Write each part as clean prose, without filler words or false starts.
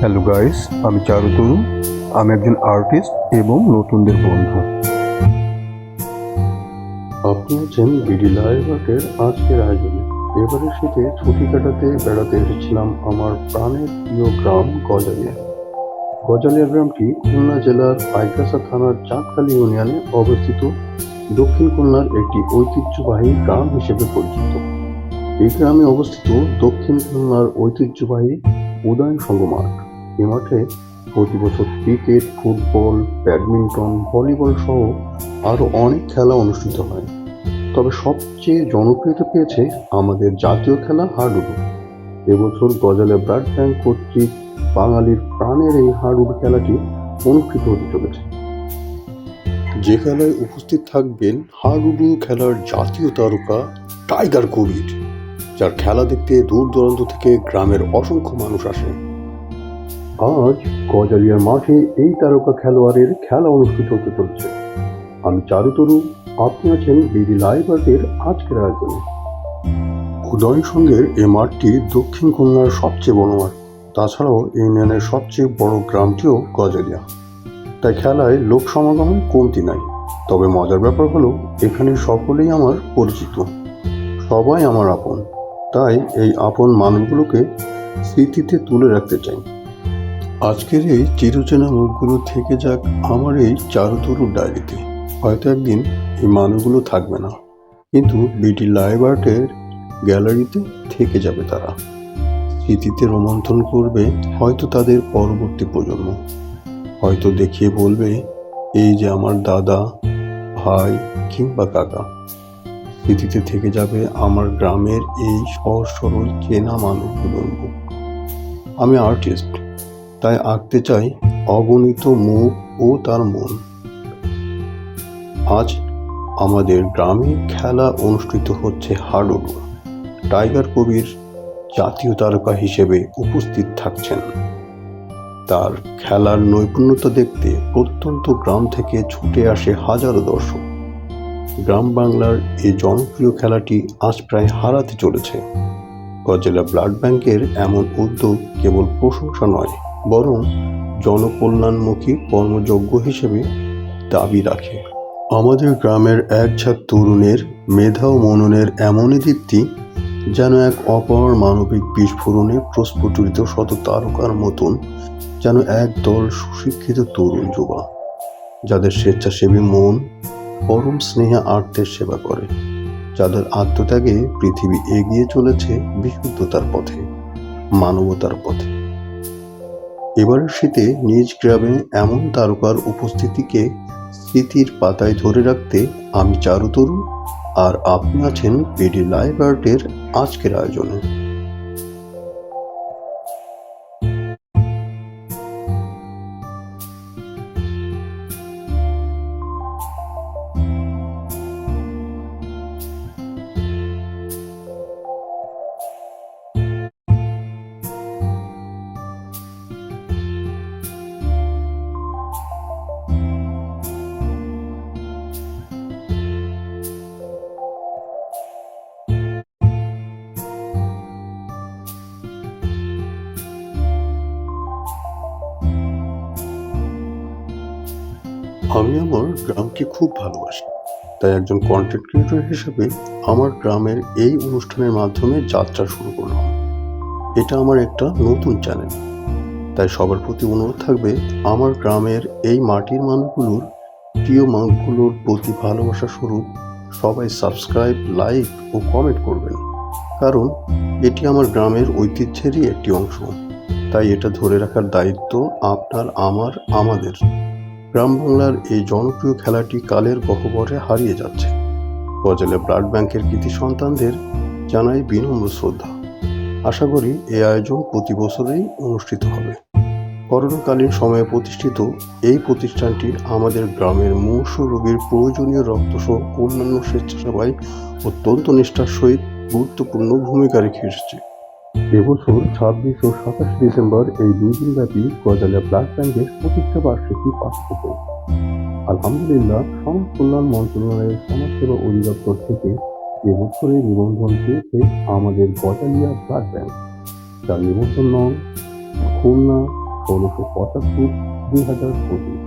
Hello guys, আমি চারুতরু। আমি একজন আর্টিস্ট এবং নতুনদের বন্ধু। আপনি আছেন বিডি লাইভ আর্টের আজকের আয়োজনে। এবারে শীতে ছুটি কাটাতে বেড়াতে এসেছিলাম আমার প্রাণের প্রিয় গ্রাম গজালিয়া। গজালিয়া গ্রামটি খুলনা জেলার পাইকগাছা থানার চাঁদখালী ইউনিয়নে অবস্থিত দক্ষিণ খুলনার একটি ঐতিহ্যবাহী গ্রাম হিসেবে পরিচিত। এই গ্রামে অবস্থিত দক্ষিণ খুলনার ঐতিহ্যবাহী উদয়ন সংঘ মাঠ। এই মাঠে প্রতি বছর ক্রিকেট, ফুটবল, ব্যাডমিন্টন, ভলিবল সহ আরও অনেক খেলা অনুষ্ঠিত হয়। তবে সবচেয়ে জনপ্রিয়তা পেয়েছে আমাদের জাতীয় খেলা হাডুডু। এবছর গজালিয়া ব্লাড ব্যাংক কর্তৃক বাঙালির প্রাণের এই হাডুডু খেলাটি অনুষ্ঠিত হতে চলেছে, যে খেলায় উপস্থিত থাকবেন হাডুডু খেলার জাতীয় তারকা টাইগার কবির, যার খেলা দেখতে দূর দূরান্ত থেকে গ্রামের অসংখ্য মানুষ আসে। আজ গজালিয়ার মাঠে এই তারকা খেলোয়াড়ের খেলা অনুষ্ঠিত হতে চলছে। আমি চারুতরু, আপনি আছেন বিডি লাইভ আর্টের আজকের আয়োজনে। উদয়ন সংঘের এই মাঠটি দক্ষিণ খুলনার সবচেয়ে বড় মাঠ। তাছাড়াও ইউনিয়নের সবচেয়ে বড় গ্রামটিও গজালিয়া, তাই খেলায় লোক সমাগম কমতি নাই। তবে মজার ব্যাপার হলো এখানে সকলেই আমার পরিচিত, সবাই আমার আপন। তাই এই আপন মানুষগুলোকে স্মৃতিতে তুলে রাখতে চাই। আজকের এই চিরচেনা মুখগুলো থেকে যাক আমার এই চারুতরুর ডায়েরিতে। হয়তো একদিন এই মানুষগুলো থাকবে না, কিন্তু বিডি লাইভ আর্টের গ্যালারিতে থেকে যাবে তারা। স্মৃতিতে রোমন্থন করবে হয়তো তাদের পরবর্তী প্রজন্ম। হয়তো দেখিয়ে বলবে, এই যে আমার দাদা, ভাই কিংবা কাকা। স্মৃতিতে থেকে যাবে আমার গ্রামের এই সহজ সরল চেনা মানুষগুলোর মুখ। আমি আর্টিস্ট, তাই আঁকতে চাই অগণিত মুখ ও তার মন। আজ আমাদের গ্রামে খেলা অনুষ্ঠিত হচ্ছে হাডুডু। টাইগার কবির জাতীয় তারকা হিসেবে উপস্থিত থাকছেন। তার খেলার নৈপুণ্যতা দেখতে প্রত্যন্ত গ্রাম থেকে ছুটে আসে হাজারো দর্শক। গ্রাম বাংলার এই জনপ্রিয় খেলাটি আজ প্রায় হারাতে চলেছে। গজালিয়া ব্লাড ব্যাংকের এমন উদ্যোগ কেবল প্রশংসা নয়, বরং জনকল্যাণমুখী কর্মযজ্ঞ হিসেবে দাবি রাখে। আমাদের গ্রামের এক ঝাঁক তরুণের মেধা ও মননের এমনই দীপ্তি, যেন এক অপার মানবিক বিস্ফোরণে প্রস্ফুটিত শত তারকার মতন, যেন এক দল সুশিক্ষিত তরুণ যুবা, যাদের স্বেচ্ছাসেবী মন পরম স্নেহে আর্তের সেবা করে, যাদের আত্মত্যাগে পৃথিবী এগিয়ে চলেছে বিশুদ্ধতার পথে, মানবতার পথে। এবারের শীতে নিজ গ্রামে এমন তারকার উপস্থিতিকে স্মৃতির পাতায় ধরে রাখতে আমি চারুতরু, আর আপনি আছেন বিডি লাইভ আর্টের আজকের আয়োজনে। আমি আমার গ্রামকে খুব ভালোবাসি, তাই একজন কন্টেন্ট ক্রিয়েটর হিসেবে আমার গ্রামের এই অনুষ্ঠানের মাধ্যমে যাত্রা শুরু করলাম। এটা আমার একটা নতুন চ্যানেল, তাই সবার প্রতি অনুরোধ থাকবে আমার গ্রামের এই মাটির মানুষগুলোর, প্রিয় মানুষগুলোর প্রতি ভালোবাসা স্বরূপ সবাই সাবস্ক্রাইব, লাইক ও কমেন্ট করবেন। কারণ এটি আমার গ্রামের ঐতিহ্যেরই একটি অংশ, তাই এটা ধরে রাখার দায়িত্ব আপনার, আমার, আমাদের। গ্রাম বাংলার এই জনপ্রিয় খেলাটি কালের গহ্বরে হারিয়ে যাচ্ছে। গজালিয়া ব্লাড ব্যাংকের কৃতি সন্তানদের জানাই বিনম্র শ্রদ্ধা। আশা করি এই আয়োজন প্রতি বছরেই অনুষ্ঠিত হবে। করোনাকালীন সময়ে প্রতিষ্ঠিত এই প্রতিষ্ঠানটি আমাদের গ্রামের মুমূর্ষু রোগীর প্রয়োজনীয় রক্তসহ অন্যান্য স্বেচ্ছাসেবায় অত্যন্ত নিষ্ঠার সহিত গুরুত্বপূর্ণ ভূমিকা রেখে এসেছে। এবছর 26 ও 27 ডিসেম্বর এই 2 দিনব্যাপী গজালিয়া ব্লাড ব্যাংকের প্রতিষ্ঠা বার্ষিকী পালিত হয়েছে। আলহামদুলিল্লাহ, সমাজ কল্যাণ মন্ত্রণালয়ের সমাজসেবা অধিদপ্তর থেকে এবছরের নিবন্ধন পেয়েছে আমাদের গজালিয়া ব্লাড ব্যাংক, যার নিবন্ধন নং খুলনা, 1675-2025।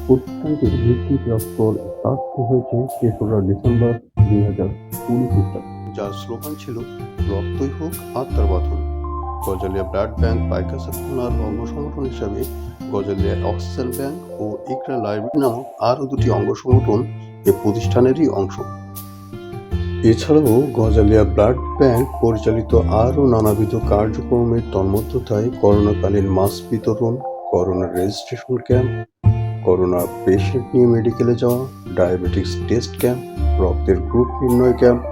প্রতিষ্ঠানটির ভিত্তিতে অক্ষর স্থাপিত হয়েছে 3রা ডিসেম্বর 2020 খ্রিস্টাব্দে, যার স্লোগান ছিল রক্তই হোক আত্মার বাঁধন। গজালিয়া ব্লাড ব্যাংক পাইকাসাখানার অঙ্গ সংগঠন হিসাবে গজালিয়া অক্সিজেন ব্যাংক ও ইকরা লাইব্রেরি নামক আরও দুটি অঙ্গ সংগঠন এ প্রতিষ্ঠানেরই অংশ। এছাড়াও গজালিয়া ব্লাড ব্যাংক পরিচালিত আরও নানাবিধ কার্যক্রমের তন্মধ্যতায় করোনাকালীন মাস্ক বিতরণ, corona registration camp, corona patient নিয়ে মেডিকেলে যাওয়া, ডায়াবেটিক্স টেস্ট ক্যাম্প, রক্তের গ্রুপ নির্ণয় ক্যাম্প,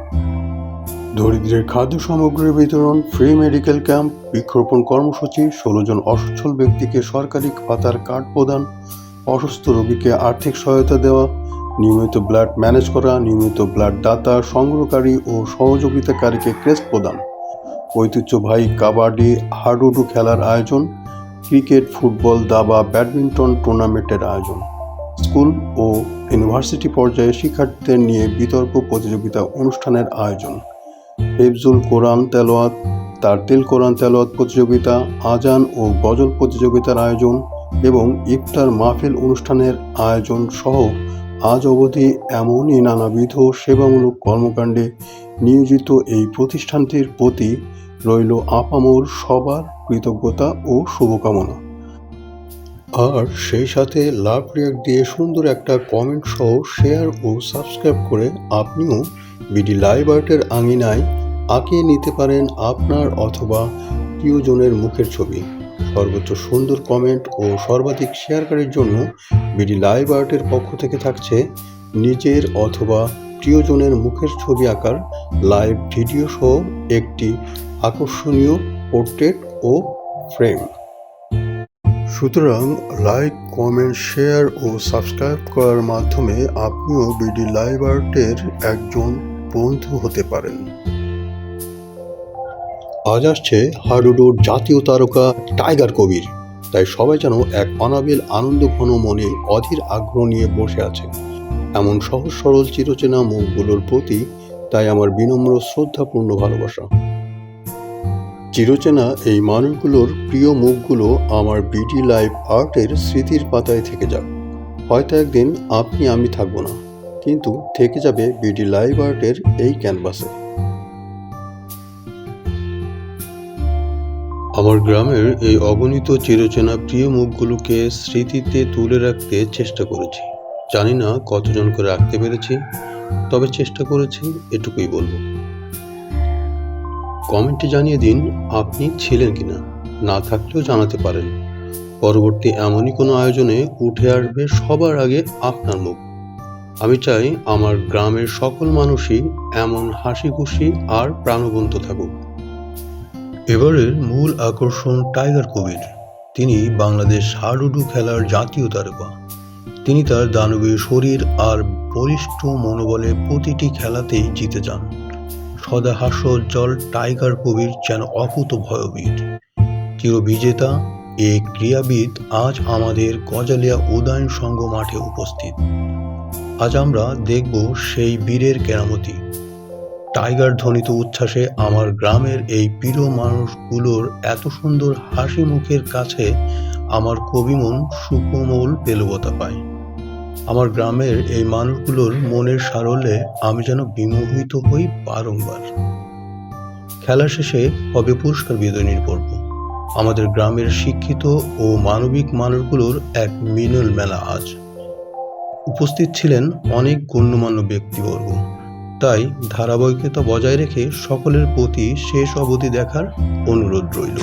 দরিদ্রের খাদ্য সামগ্রীর বিতরণ, ফ্রি মেডিকেল ক্যাম্প, বৃক্ষরোপণ কর্মসূচি, 16 জন অসচ্ছল ব্যক্তিকে সরকারি ভাতার কার্ড প্রদান, অসুস্থ রোগীকে আর্থিক সহায়তা দেওয়া, নিয়মিত ব্লাড ম্যানেজ করা, নিয়মিত ব্লাড দাতা, সংগ্রহকারী ও সহযোগিতাকারীকে ক্রেস্ট প্রদান, ঐতিহ্যবাহী কাবাডি, হাডুডু খেলার আয়োজন, ক্রিকেট, ফুটবল, দাবা, ব্যাডমিন্টন টুর্নামেন্টের আয়োজন, স্কুল ও ইউনিভার্সিটি পর্যায়ে শিক্ষার্থীদের নিয়ে বিতর্ক প্রতিযোগিতা অনুষ্ঠানের আয়োজন, হিফজুল কোরআন তেলাওয়াত, তারতিল কোরআন তেলাওয়াত প্রতিযোগিতা, আজান ও গজল প্রতিযোগিতার আয়োজন এবং ইফতার মাহফিল অনুষ্ঠানের আয়োজন সহ আজ অবধি এমনই নানাবিধ সেবামূলক কর্মকাণ্ডে নিয়োজিত এই প্রতিষ্ঠানটির প্রতি রইল আপামর সবার কৃতজ্ঞতা ও শুভকামনা। আর সেই সাথে লাভ রিয়াক্ট দিয়ে সুন্দর একটা কমেন্ট সহ শেয়ার ও সাবস্ক্রাইব করে আপনিও বিডি লাইভ আর্টের আঙিনায় আঁকিয়ে নিতে পারেন আপনার অথবা প্রিয়জনের মুখের ছবি। সর্বোচ্চ সুন্দর কমেন্ট ও সর্বাধিক শেয়ারকারীর জন্য বিডি লাইভ আর্টের পক্ষ থেকে থাকছে নিজের অথবা প্রিয়জনের মুখের ছবি আঁকার লাইভ ভিডিও সহ একটি আকর্ষণীয় পোর্ট্রেট ও ফ্রেম। সুতরাং লাইক, কমেন্ট, শেয়ার ও সাবস্ক্রাইব করার মাধ্যমে আপনিও বিডি লাইভ আর্টের একজন বন্ধু হতে পারেন। আজ আসছে হাডুডুর জাতীয় তারকা টাইগার কবির, তাই সবাই যেন এক অনাবিল আনন্দ ঘন মনে অধীর আগ্রহ নিয়ে বসে আছে। এমন সহজ সরল চিরচেনা মুখগুলোর প্রতি তাই আমার বিনম্র শ্রদ্ধাপূর্ণ ভালোবাসা। চিরচেনা এই মানুষগুলোর প্রিয় মুখগুলো আমার বিডি লাইভ আর্টের স্মৃতির পাতায় থেকে যাক। হয়তো একদিন আপনি আমি থাকবো না, কিন্তু থেকে যাবে বিডি লাইভ আর্টের এই ক্যানভাসে। আমার গ্রামের এই অগণিত চিরচেনা প্রিয় মুখগুলোকে স্মৃতিতে তুলে রাখতে চেষ্টা করেছি। জানি না কতজন করে রাখতে পেরেছি, তবে চেষ্টা করেছি, এটুকুই বলবো। কমেন্টে জানিয়ে দিন আপনি ছিলেন কিনা, না থাকলেও জানাতে পারেন। পরবর্তী এমনই কোনো আয়োজনে উঠে আসবে সবার আগে আপনার মুখ। আমি চাই আমার গ্রামের সকল মানুষই এমন হাসি খুশি আর প্রাণবন্ত থাকুক। এবারের মূল আকর্ষণ টাইগার কবির। তিনি বাংলাদেশ হাডুডু খেলার জাতীয় তারকা। তিনি তার দানবীয় শরীর আর বলিষ্ঠ মনোবলে প্রতিটি খেলাতেই জিতে যান। সদা হাস্যোজ্জ্বল টাইগার কবির যেন অকুত ভয়বীর চিরবিজেতা এ ক্রীড়াবিদ আজ আমাদের গজালিয়া উদয়ন সংঘ মাঠে উপস্থিত। আজ আমরা দেখব সেই বীরের কেরামতি। টাইগার ধ্বনিত উচ্ছ্বাসে আমার গ্রামের এই প্রিয় মানুষগুলোর এত সুন্দর হাসি মুখের কাছে আমার কবিমন সুকোমল পেলবতা পায়। আমার গ্রামের এই মানুষগুলোর মনের সারল্যে আমি যেন বিমোহিত হই বারংবার। খেলা শেষে হবে পুরস্কার বিতরণীর পর্ব। আমাদের গ্রামের শিক্ষিত ও মানবিক মানুষগুলোর এক মিলন মেলা আজ। উপস্থিত ছিলেন অনেক গণ্যমান্য ব্যক্তিবর্গ। তাই ধারাবাহিকতা বজায় রেখে সকলের প্রতি শেষ অবধি দেখার অনুরোধ রইল।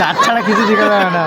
দাঁত ছাড়া কিছু শেখা যাবে না।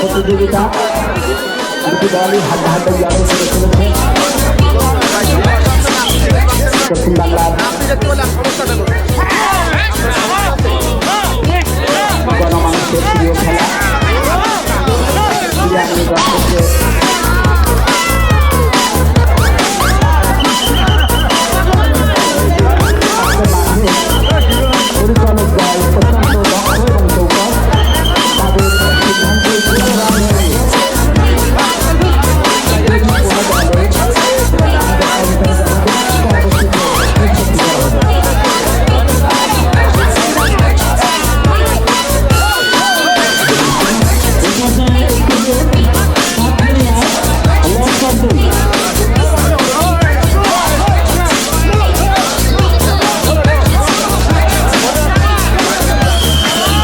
প্রতিযোগিতা দুটি দলই হাড্ডাহাড্ডি লড়াই করে চলেছে। পশ্চিম বাংলার গণমানুষের প্রিয় খেলা পরিচালক দল অত্যন্ত দক্ষ এবং চৌকস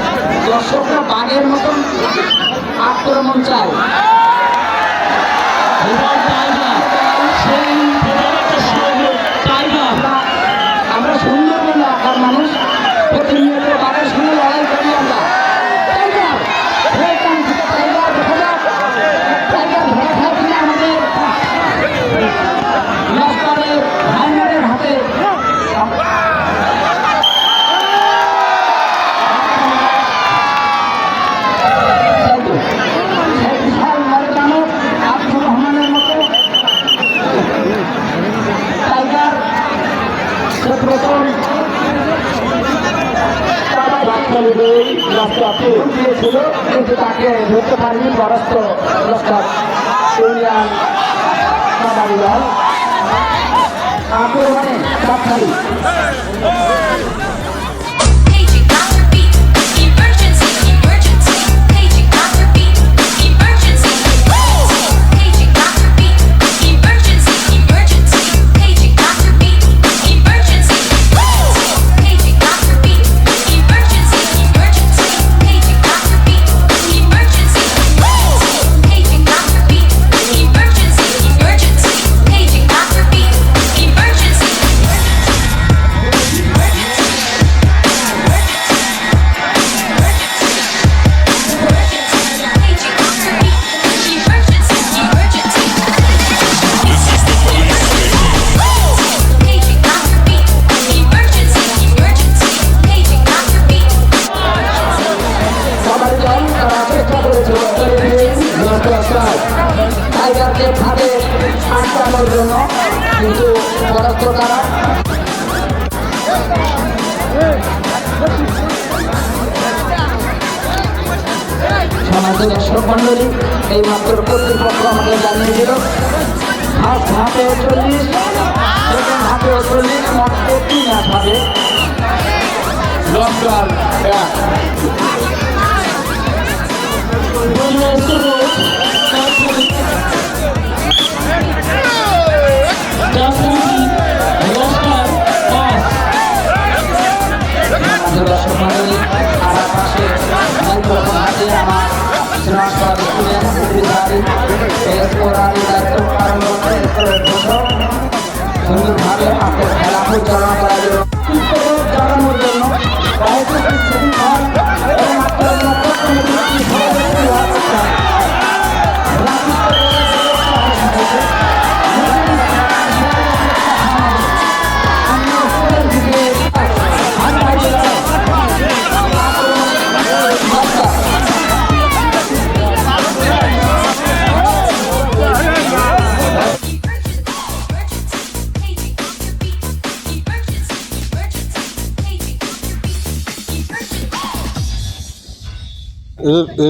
তাদের দর্শকরা বাঘের মতন আক্রমণ চায়। আমরা সুন্দরবন এলাকার মানুষ প্রতিনিয়ত বাঘের সঙ্গে লড়াই করি। আমরা আমাদের হাতে দিয়েছিল কিন্তু তাকে ধরতে পারেনি বরস্ত ইউনিয়ন কাবাডি দল আক্রমণে তাৎক্ষণিক যায় টাইগারকে ফাঁদে আটকানোর জন্য, কিন্তু পরাস্ত তারা। সমাজ দর্শক মন্ডলী, এই মাত্র কর্তৃপক্ষ আমাকে জানিয়ে দিল ফার্স্ট হাফে 40, সেকেন্ড হাফে 40, মোট 3 ম্যাচ হবে। লঙ্কার এক দর্শক মন্ডলী, আমার পাশে মাইক্রোফোন হাতে আমার শ্রীনিবাস স্কুলের সেক্রেটারি এসপোরানি দায়িত্ব পালন করতে সুন্দরভাবে আপনার খেলা পরিচালনা করার জন্য জানানোর জন্য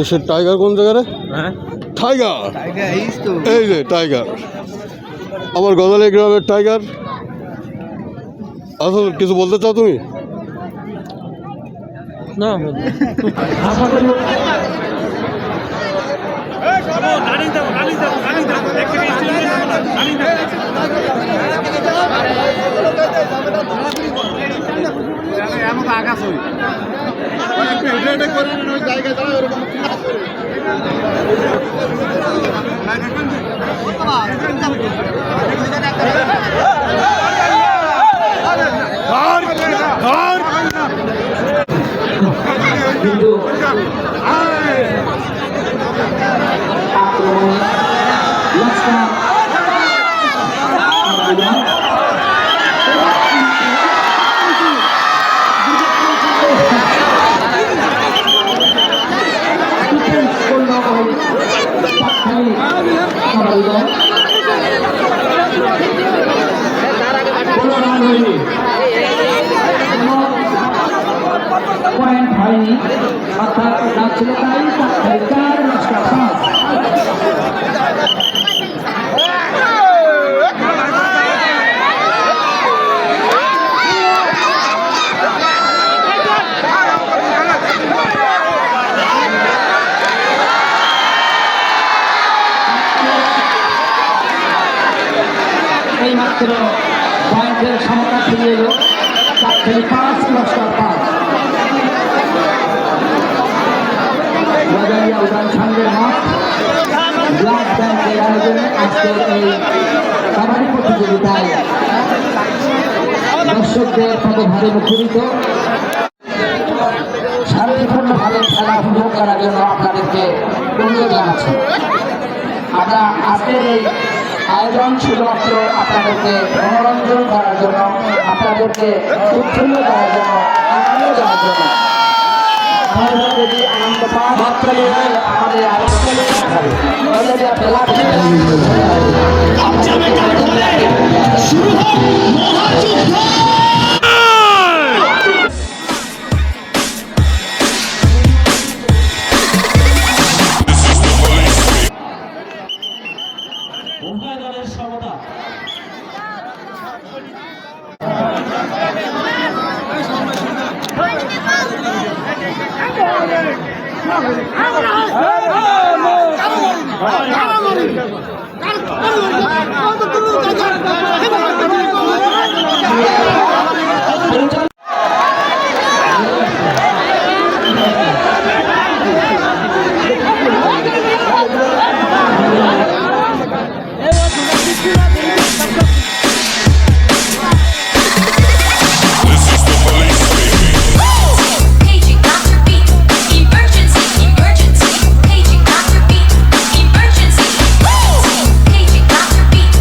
সে টাইগার কোন জায়গায়? টাইগার, এই যে টাইগার, আমার গজালি গ্রামের টাইগার। আসলে কিছু বলতে চাও তুমি? না কিন্তু পয়েন্ট হয়নি, অর্থাৎ রাত ছিল তাই 4 লস্কর 5। এই মাত্র পয়েন্টের সমতা ফিরিয়ে এলো 5 লস্কর 5। গজালিয়া উড়ান সংঘের মাঠ ব্লাড ব্যাংকের আয়োজনে আজকের এই কাবাডি প্রতিযোগিতায় দর্শকদের পদভারে মুখরিত। শান্তিপূর্ণভাবে খেলা উপভোগ করার জন্য আপনাদেরকে অনুরোধ জানাচ্ছি। আমরা আজকের এই আয়োজন শুধুমাত্র আপনাদেরকে মনোরঞ্জন করার জন্য, আপনাদেরকে উৎফুল্ল করার জন্য, আনন্দ দেওয়ার জন্য। যদি আনন্দ পাওয়া মাত্র আমাদের শুরু হোক মহাযুদ্ধ। উভয় দলের সমতা Paging Dr. Beat. Emergency, emergency. Paging Dr. Beat. Emergency. Paging Dr. Beat.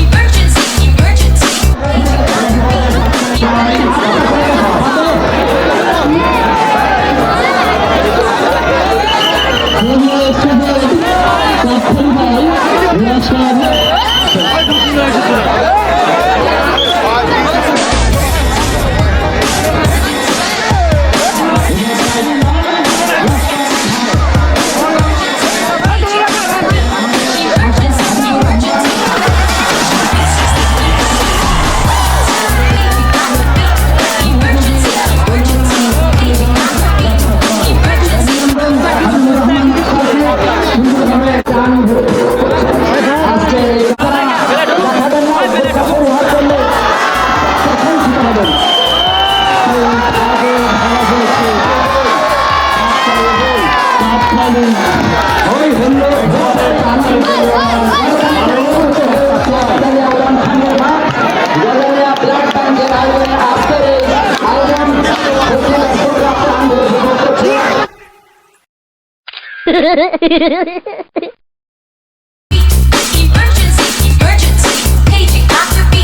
Emergency, emergency. Paging Dr. Beat. Emergency. Emergency, emergency, paging Dr. B.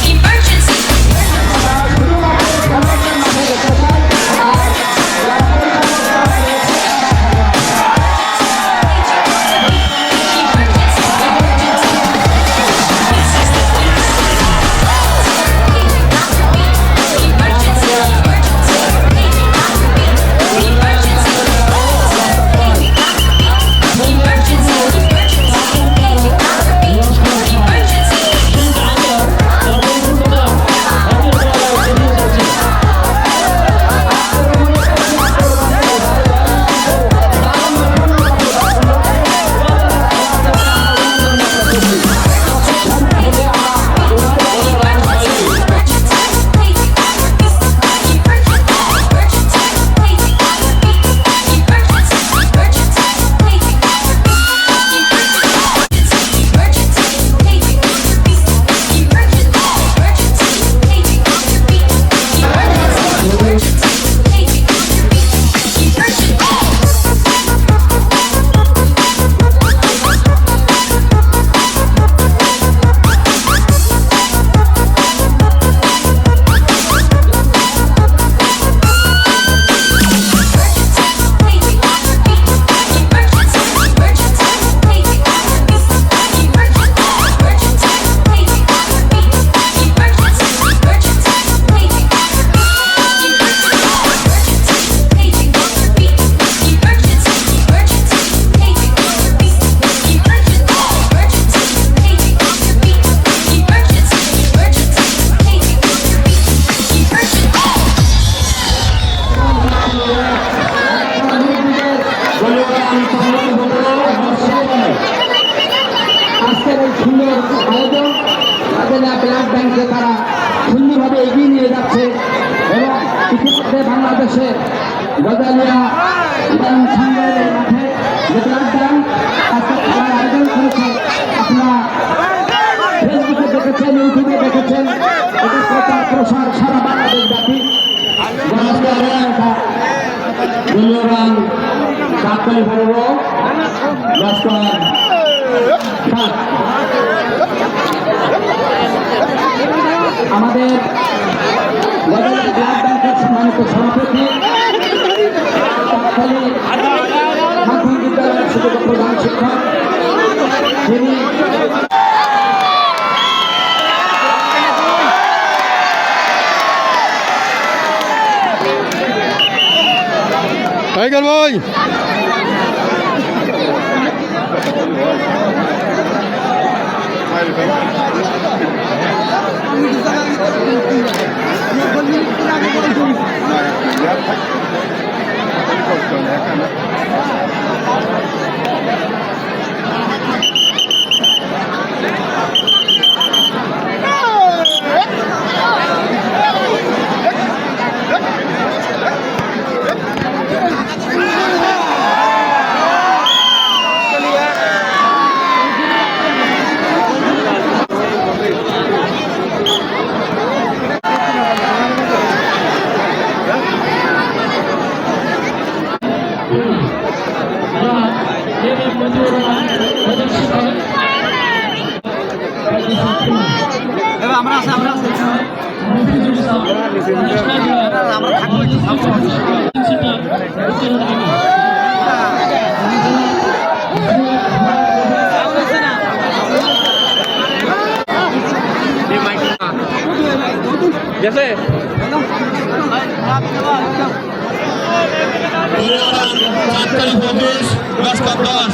Emergency. আজকের এই সুন্দর আয়োজন আদেনা ব্লাড ব্যাংকে তারা সুন্দরভাবে এগিয়ে নিয়ে যাচ্ছে এবং ইতিমধ্যে বাংলাদেশে গজালিয়া উদাহরণ সংঘের মাঠে যে ব্লাড ব্যাংক আজকে খেলার আয়োজন করেছে আপনারা ফেসবুকে দেখেছেন, ইউটিউবে দেখেছেন, এটা প্রচার প্রসার সারা বাংলাদেশ ব্যাপী মূল্যবান ডাক্তারি বলব ডাক্তার আমাদের ব্লাড ব্যাংকের সম্মানিত সভাপতি মাধ্যমিক বিদ্যালয়ের শিক্ষক প্রধান শিক্ষক যিনি টাইগার ভাই গেছে চাঁদকালী প্রদেশ লস্কর 10।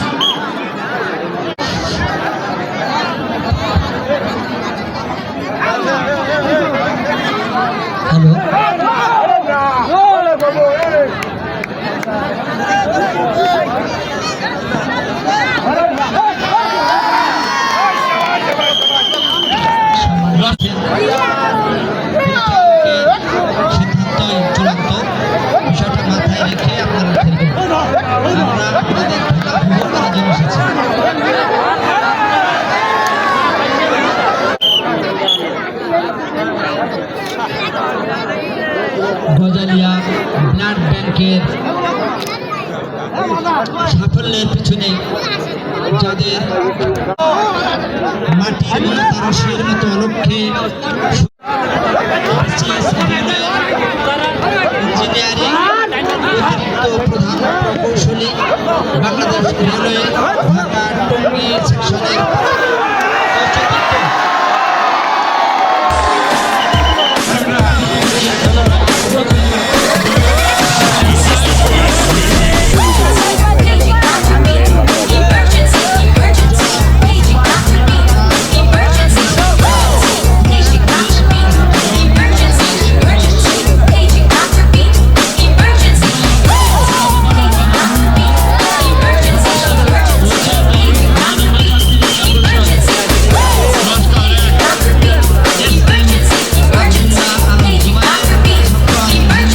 সিদ্ধান্তই চূড়ান্ত বিষয়টা মাথায় রেখে আপনারা খেলবেন। আমরা আপনাদের খেলা উপভোগ করার জন্য এসেছি। গজালিয়া ব্লাড ব্যাংকের সাফল্যের পিছনে যাদের মাটির তারসের মতো অলক্ষ্যে ইঞ্জিনিয়ারিং অতিরিক্ত প্রধান প্রকৌশলী বাংলাদেশ রেলওয়ে ঢাকা টঙ্গী সেকশনের Paging after me. Emergency, emergency. Paging after me. Emergency, emergency. Paging after me. Emergency, emergency. Paging after me. Emergency, emergency. Paging after me. Emergency, emergency. Paging after me. Emergency,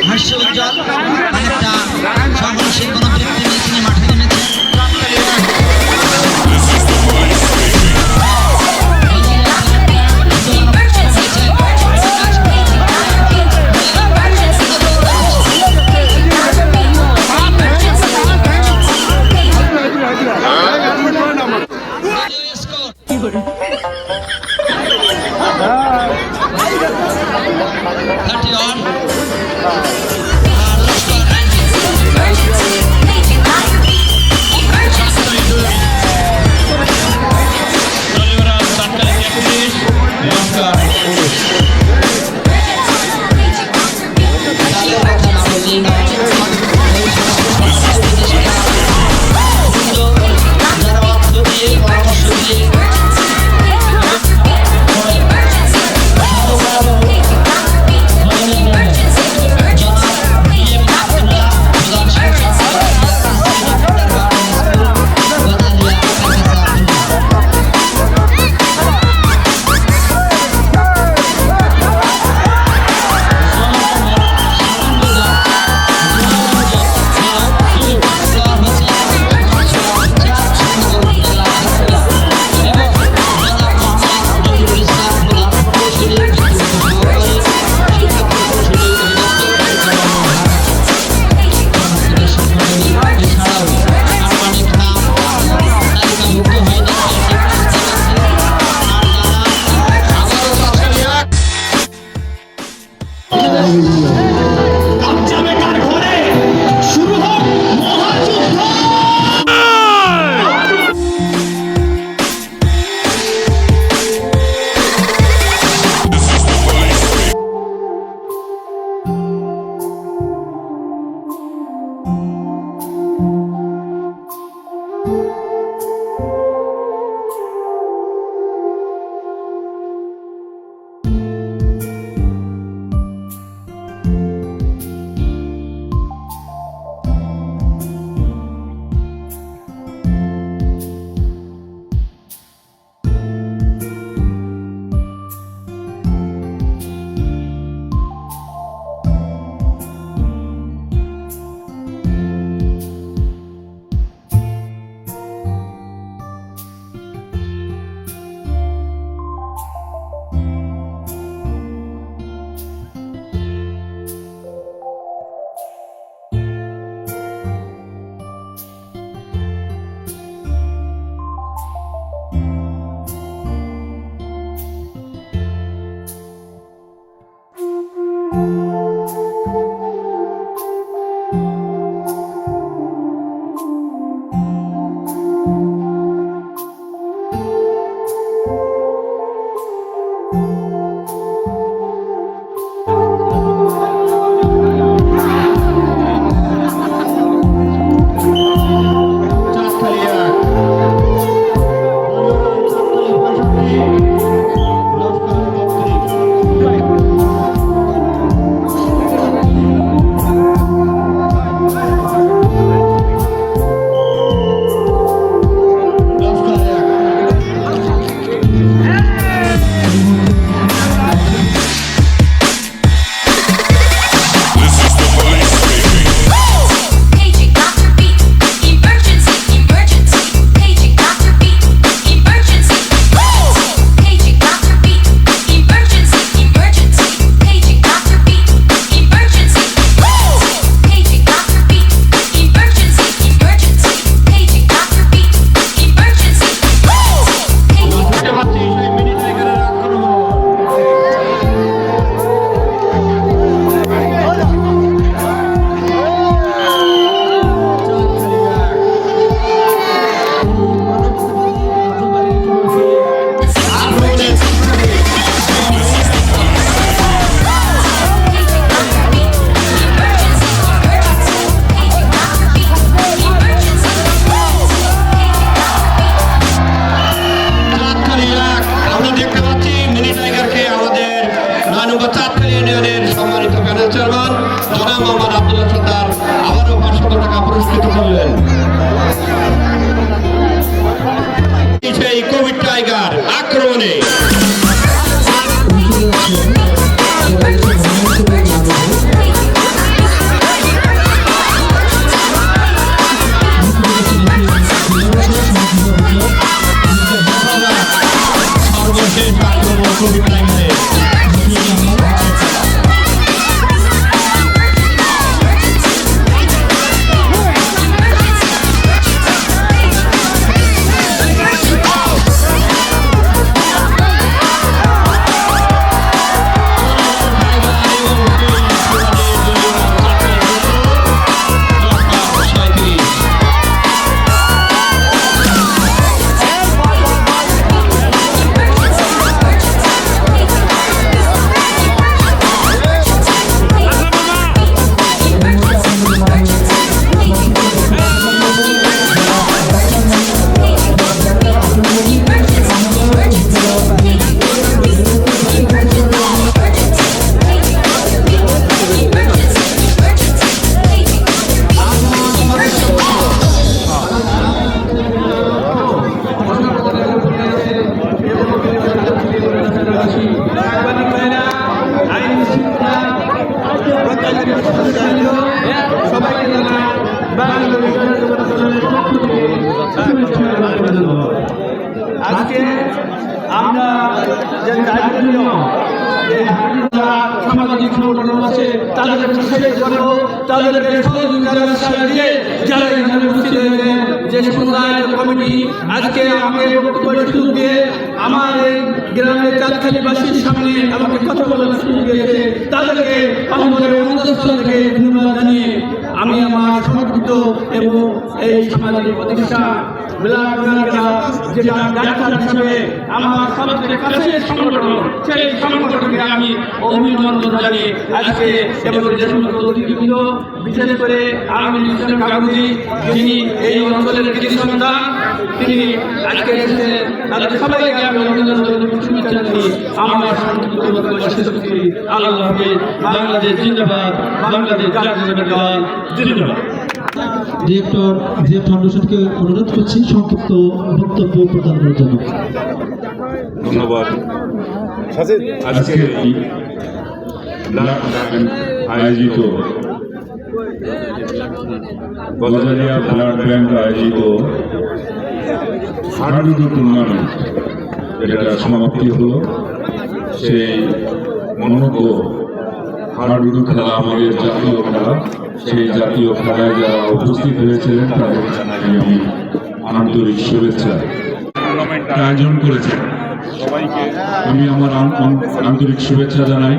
হাস্যোজ্জ্বল অনেকটা সহনশীল মনোবৃত্তি নিয়ে তিনি মাঠে নেমেছেন। Emergency, চেয়ারম্যান জনাব মোহাম্মদ আব্দুল্লাহ সরদার আবারও 500 টাকা পুরস্কৃত করলেন। সেই কোভিড টাইগার আক্রমণে সর্বশেষ আক্রমণ কোভিড টাইগারে আজকে আমরা যে দায়িত্বীয় যে সামাজিক সংগঠন আছে তাদেরকে বিশেষ করব, তাদেরকে সহযোগিতার আশ্বাস দিয়ে যারা এখানে উপস্থিত হয়েছেন, যে সমুদায় কমিটি আজকে আমাকে বক্তব্য সুযোগ দিয়ে আমার এই গ্রামের চাঁদখালীবাসীর সামনে আমাকে কথা বলার সুযোগ দিয়েছে, তাদেরকে আমাদের অন্তঃস্থল থেকে ধন্যবাদ জানিয়ে আমি আমার সমর্পিত এবং এই সামাজিক প্রতিষ্ঠান যেটা ডাক্তার হিসাবে আমার সবচেয়ে কাছের সংগঠন, সেই সংগঠনকে আমি অভিনন্দন জানিয়ে আজকে এবং যে সমস্ত অতিথিবৃন্দ, বিশেষ করে আমি কাগজি যিনি এই অঞ্চলের কৃষি সন্তান, তিনি আজকে এসেছেন, তাদের সবাইকে আমি অভিনন্দন শুভেচ্ছা জানিয়ে আমার সংক্ষিপ্ত বক্তব্য শেষ করছি। আল্লাহ হাফেজ। বাংলাদেশ জিন্দাবাদ, বাংলাদেশ জাতীয়তাবাদ জিন্দাবাদ। ডিরেক্টর জিএফ ফাউন্ডেশনকে অনুরোধ করছি সংক্ষিপ্ত বক্তব্য প্রদান করার জন্য। ধন্যবাদ। আজকে এই ব্লাড ব্যাংক আয়োজিত গজারিয়া ব্লাড ব্যাংক আয়োজিত হাডুডু টুর্নামেন্ট যেটা সমাপ্তি হলো, সেই মনোজ্ঞ হাডুডু খেলা আমাদের জাতীয় খেলা, সেই জাতীয় খেলায় যারা উপস্থিত হয়েছিলেন তাদের জানাই আমি আন্তরিক শুভেচ্ছা। টুর্নামেন্ট আয়োজন করেছেন সবাইকে আমি আমার আন্তরিক শুভেচ্ছা জানাই।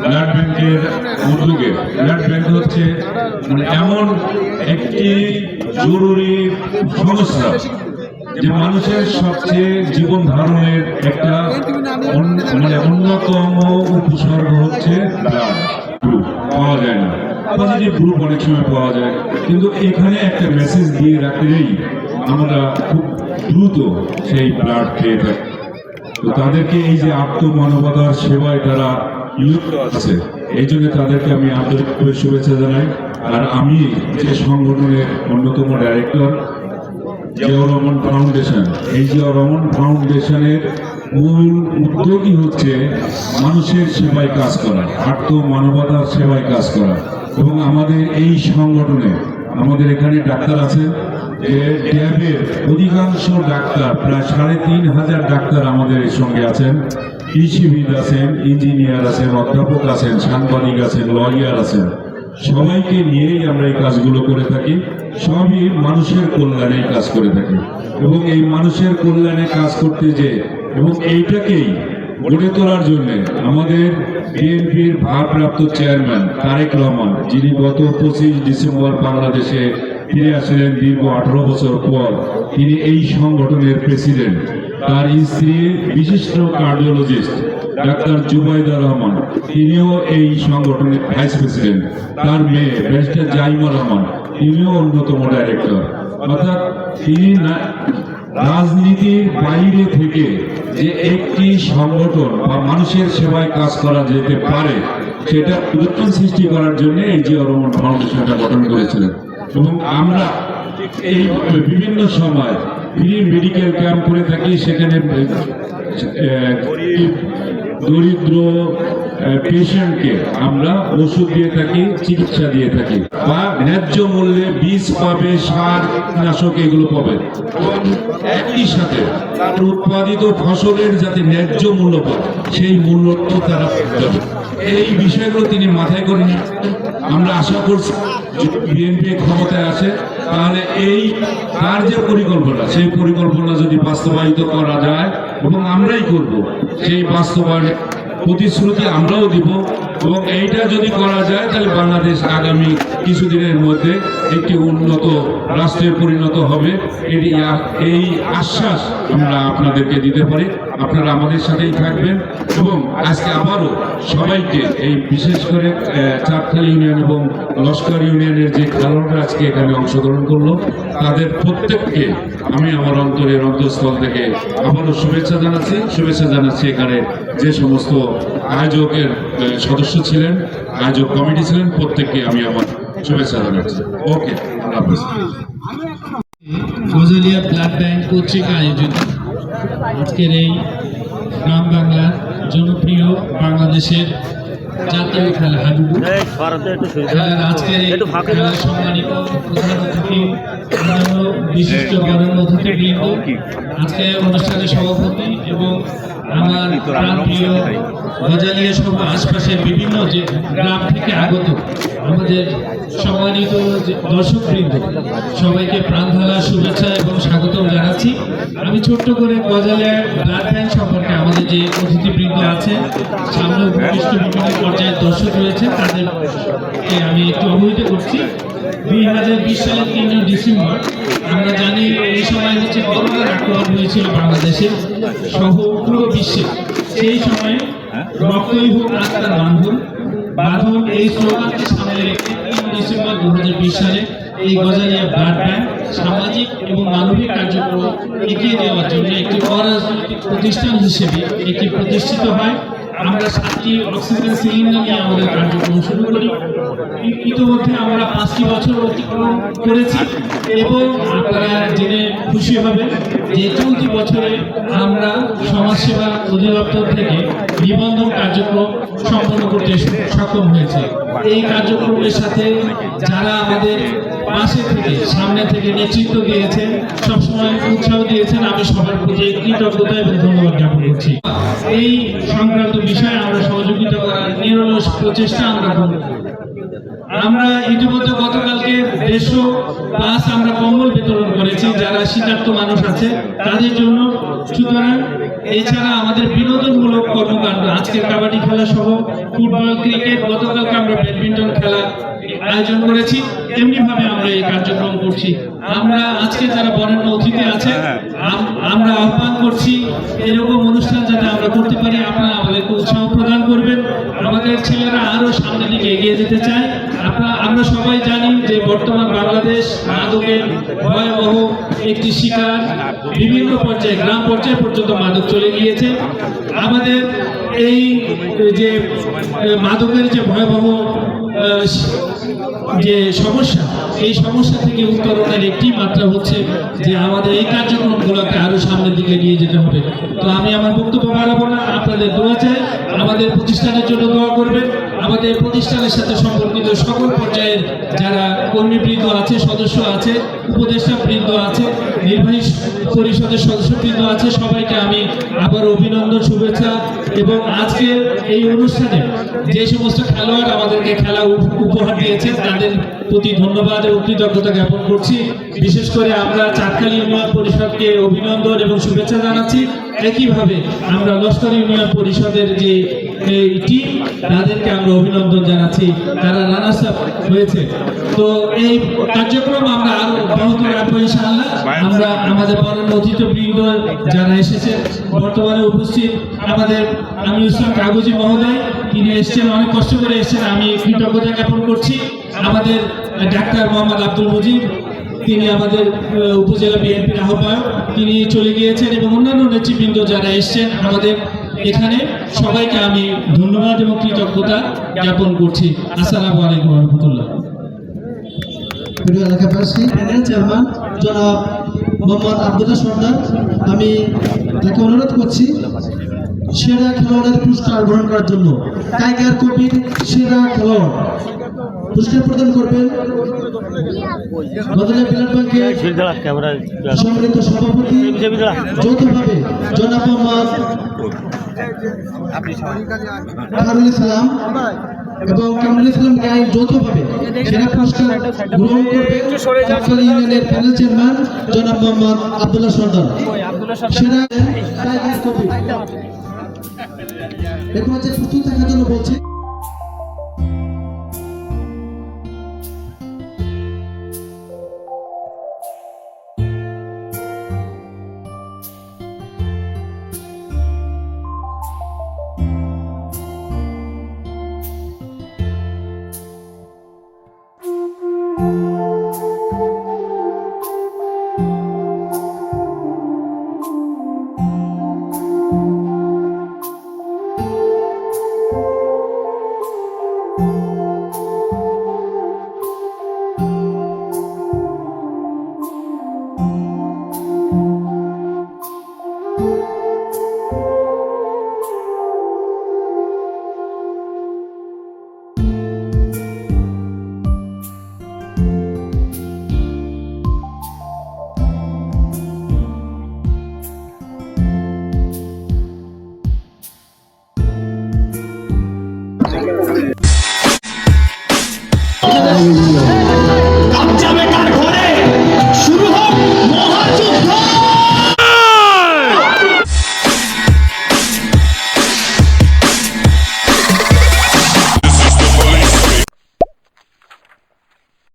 ব্লাড ব্যাংকের উদ্যোগে, ব্লাড ব্যাংক হচ্ছে মানে এমন একটি জরুরি সংস্থা যে মানুষের সবচেয়ে জীবন ধারণের একটা মানে অন্যতম উপসর্গ হচ্ছে ব্লাড গ্রুপ পাওয়া যায় না, পজিটিভ গ্রুপ অনেক সময় পাওয়া যায়, কিন্তু এখানে একটা মেসেজ দিয়ে রাখলেই আমরা খুব দ্রুত সেই ব্লাড পেয়ে থাকি। তো তাদেরকে এই যে আত্মমানবতার সেবায় তারা নিযুক্ত আছে, এই জন্য তাদেরকে আমি আন্তরিকভাবে শুভেচ্ছা জানাই। আর আমি যে সংগঠনের অন্যতম ডাইরেক্টর জিয়াউর রহমান ফাউন্ডেশন, এই জিয়াউর রহমান ফাউন্ডেশনের মূল উদ্যোগই হচ্ছে মানুষের সেবায় কাজ করা, আত্মমানবতার সেবায় কাজ করা। এবং আমাদের এই সংগঠনে আমাদের এখানে ডাক্তার আছেন, যে ড্যাবের অধিকাংশ ডাক্তার, প্রায় ৩,৫০০ ডাক্তার আমাদের এর সঙ্গে আছেন, কৃষিবিদ আছেন, ইঞ্জিনিয়ার আছেন, অধ্যাপক আছেন, সাংবাদিক আছেন, লয়ার আছেন। সবাইকে নিয়েই আমরা এই কাজগুলো করে থাকি, সবই মানুষের কল্যাণে কাজ করে থাকি। এবং এই মানুষের কল্যাণে কাজ করতে যে এবং এইটাকেই গড়ে তোলার জন্য আমাদের বিএনপির ভারপ্রাপ্ত চেয়ারম্যান তারেক রহমান, যিনি গত 25 ডিসেম্বর বাংলাদেশে ফিরে আসলেন দীর্ঘ 18 বছর পর, তিনি এই সংগঠনের প্রেসিডেন্ট। তার স্ত্রী বিশিষ্ট কার্ডিওলজিস্ট ডাক্তার জুবাইদা রহমান, তিনিও এই সংগঠনের ভাইস প্রেসিডেন্ট। তার মেয়ে ব্যারিস্টার জাইমা রহমান, তিনিও অন্যতম ডাইরেক্টর। অর্থাৎ তিনি রাজনীতির বাইরে থেকে যে একটি সংগঠন বা মানুষের সেবায় কাজ করা যেতে পারে সেটা উদ্যোগ সৃষ্টি করার জন্য এই জিয়া রহমান ফাউন্ডেশনটা গঠন করেছিলেন। এবং আমরা এই বিভিন্ন সময় ফ্রি মেডিকেল ক্যাম্প করে থাকি, সেখানে দরিদ্র পেশেন্টকে আমরা ওষুধ দিয়ে থাকি, চিকিৎসা দিয়ে থাকি, বা ন্যায্য মূল্যে বীজ পাবে, সার, কীটনাশক এগুলো পাবে। এবং একই সাথে তার উৎপাদিত ফসলের যাতে ন্যায্য মূল্য পায় সেই মূল্যটাও তারা পাবে। এই বিষয়গুলো তিনি মাথায় করে নিয়ে আমরা আশা করছি বিএনপি ক্ষমতায় আসে তাহলে এই তার যে পরিকল্পনা সেই পরিকল্পনা যদি বাস্তবায়িত করা যায় এবং আমরাই করব, সেই বাস্তবায়নের প্রতিশ্রুতি আমরাও দিব। এবং এইটা যদি করা যায় তাহলে বাংলাদেশ আগামী কিছুদিনের মধ্যে একটি উন্নত রাষ্ট্রে পরিণত হবে। এই আশ্বাস আমরা আপনাদেরকে দিতে পারি। আপনারা আমাদের সাথেই থাকবেন। এবং আজকে আবারও সবাইকে এই বিশেষ করে চাঁদখালী ইউনিয়ন এবং লস্কর ইউনিয়নের যে খেলোয়াড়রা আজকে এখানে অংশগ্রহণ করলো তাদের প্রত্যেককে আমি আমার অন্তরের অন্তঃস্থল থেকে আবারও শুভেচ্ছা জানাচ্ছি। এখানে যে সমস্ত আয়োজকের সদস্য ছিলেন, আয়োজক কমিটি ছিলেন, প্রত্যেককে আমি আমার শুভেচ্ছা জানাচ্ছি। ওকে, আল্লাহ হাফেজ। গজালিয়া ব্লাড ব্যাংক কর্তৃক আয়োজিত আজকের এই গ্রাম বাংলার জনপ্রিয় বাংলাদেশের জাতীয় খেলা হাডুডু খেলার আজকের এই খেলার সম্মানিত প্রধান অতিথি, অন্যান্য বিশিষ্ট বরেণ্য অতিথিবৃন্দ, আজকে অনুষ্ঠানের সভাপতি এবং আমার প্রাণপ্রিয় গজালিয়া সহ আশপাশের বিভিন্ন যে গ্রাম থেকে আগত আমাদের সম্মানিত দর্শকবৃন্দ, সবাইকে প্রাণঢালা শুভেচ্ছা এবং স্বাগতম জানাচ্ছি। আমি ছোট্ট করে গজালিয়া ব্লাড ব্যাংক সম্পর্কে আমাদের যে অতিথিবৃন্দ আছে, সামনে উপবিষ্ট বিভিন্ন পর্যায়ের দর্শক রয়েছে, তাদেরকে আমি একটু অবহিত করছি। 2020 সালের 3 ডিসেম্বর আমরা জানি এই সময় হচ্ছে করোনার আক্রমণ হয়েছিল বাংলাদেশে সহ পুরো বিশ্বে। সেই সময়ে রক্তই হোক আত্মার বাঁধন এই স্লোগানকে সামনে রেখে 3 ডিসেম্বর 2020 সালে এই গজালিয়া ব্লাড ব্যাংক সামাজিক এবং মানবিক কার্যক্রম এগিয়ে দেওয়ার জন্য একটি অরাজনৈতিক প্রতিষ্ঠান হিসেবে এটি প্রতিষ্ঠিত হয়। আমরা 7টি অক্সিজেন সিলিন্ডার নিয়ে আমাদের কার্যক্রম শুরু করি। ইতিমধ্যে আমরা 5টি বছর অতিক্রম করেছি এবং আপনারা জেনে খুশি হবেন যে চলতি বছরে আমরা সমাজসেবা অধিদপ্তর থেকে নিবন্ধন কার্যক্রম সম্পন্ন করতে সক্ষম হয়েছে। এই কার্যক্রমের সাথে যারা আমাদের পাশে থেকে সামনে থেকে নেতৃত্ব দিয়েছেন, সবসময় উৎসাহ দিয়েছেন, আমি সবার প্রতি কৃতজ্ঞতা এবং ধন্যবাদ জ্ঞাপন করছি। এই সংক্রান্ত বিষয়ে আমরা সহযোগিতা করার নিরলস প্রচেষ্টা আমরা করব। আমরা ইতিমধ্যে গতকালকে 150+ আমরা কম্বল বিতরণ করেছি যারা শীতার্ত মানুষ আছে তাদের জন্য। সুতরাং এছাড়া আমাদের বিনোদনমূলক কর্মকাণ্ড, আজকের কাবাডি খেলা সহ ফুটবল, ক্রিকেট, গতকালকে আমরা ব্যাডমিন্টন খেলা আয়োজন করেছি। এমনিভাবে আমরা এই কার্যক্রম করছি। আমরা আজকে যারা বরেণ্য অতিথি আছে আমরা আহ্বান করছি এরকম অনুষ্ঠান যাতে আমরা করতে পারি। আপনারা আমাদেরকে উৎসাহ প্রদান করবেন। আমাদের ছেলেরা আরো সামনের দিকে এগিয়ে যেতে চায়। আমরা সবাই জানি যে বর্তমান বাংলাদেশ মাদকের ভয়াবহ একটি শিকার, বিভিন্ন পর্যায়ে গ্রাম পর্যায়ে পর্যন্ত মাদক চলে গিয়েছে। আমাদের এই যে মাদকের যে ভয়াবহ যে সমস্যা, এই সমস্যা থেকে উত্তরণের একটি মাত্রা হচ্ছে যে আমাদের এই কার্যক্রমগুলোকে আরো সামনের দিকে নিয়ে যেতে হবে। তো আমি আমার বক্তব্য বাড়াবো না, আপনাদের দোয়া চাই, আমাদের প্রতিষ্ঠানের জন্য দোয়া করবেন। আমাদের প্রতিষ্ঠানের সাথে সম্পর্কিত সকল পর্যায়ের যারা কর্মীবৃন্দ আছে, সদস্য আছে, উপদেষ্টা বৃন্দ আছে, নির্বাহী পরিষদের সদস্যবৃন্দ আছে, সবাইকে আমি আবার অভিনন্দন, শুভেচ্ছা এবং আজকে এই অনুষ্ঠানে যে সমস্ত খেলোয়াড় আমাদেরকে খেলা উপহার দিয়েছেন তাদের প্রতি ধন্যবাদ এবং কৃতজ্ঞতা জ্ঞাপন করছি। বিশেষ করে আমরা চাঁদখালী ইউনিয়ন পরিষদকে অভিনন্দন এবং শুভেচ্ছা জানাচ্ছি। একইভাবে আমরা লস্কর ইউনিয়ন পরিষদের যে টিম তাদেরকে আমরা অভিনন্দন জানাচ্ছি, তারা রানার্স আপ হয়েছে। তো এই কার্যক্রম আমরা আরো ব্যাহত রাখবো ইনশাআল্লাহ। আমরা আমাদের বরেণ্য অতিথিবৃন্দ যারা এসেছে, বর্তমানে উপস্থিত আমাদের আমির ইসলাম কাগজি মহোদয়, তিনি এসেছেন, অনেক কষ্ট করে এসেছেন, আমি কৃতজ্ঞতা জ্ঞাপন করছি। আমাদের ডাক্তার মোহাম্মদ আব্দুল মুজিব তিনি আমাদের উপজেলা বিএনপির আহ্বায়ক, তিনি চলে গিয়েছেন এবং অন্যান্য নেতৃবৃন্দ যারা এসছেন আমাদের এখানে, সবাইকে আমি ধন্যবাদ এবং কৃতজ্ঞতা জ্ঞাপন করছি। আসসালামু আলাইকুম ওয়া রাহমাতুল্লাহ। প্রিয় এলাকাবাসী, প্যানেল চেয়ারম্যান জনাব মোহাম্মদ আব্দুল্লাহ সর্দার, আমি তাকে অনুরোধ করছি সেরা খেলোয়াড়ের পুরস্কার গ্রহণ করার জন্য। টাইগার কপির সেরা খেলোয়াড় পুরস্কার প্রদান করবেন গজালিয়া ব্লাড ব্যাংকের সম্মানিত সভাপতি যৌথভাবে জনাব মোহাম্মদ কামরুল ইসলাম এবং কামরুল ইসলাম গাইন যৌথভাবে সেরা পুরস্কার গ্রহণ করবেন কাকরাইল ইউনিয়নের প্যানেল চেয়ারম্যান জনাব মোহাম্মদ আব্দুল্লাহ সর্দার। সেরা টাইগার কপি এরপর যে প্রস্তুত থাকার জন্য বলছি।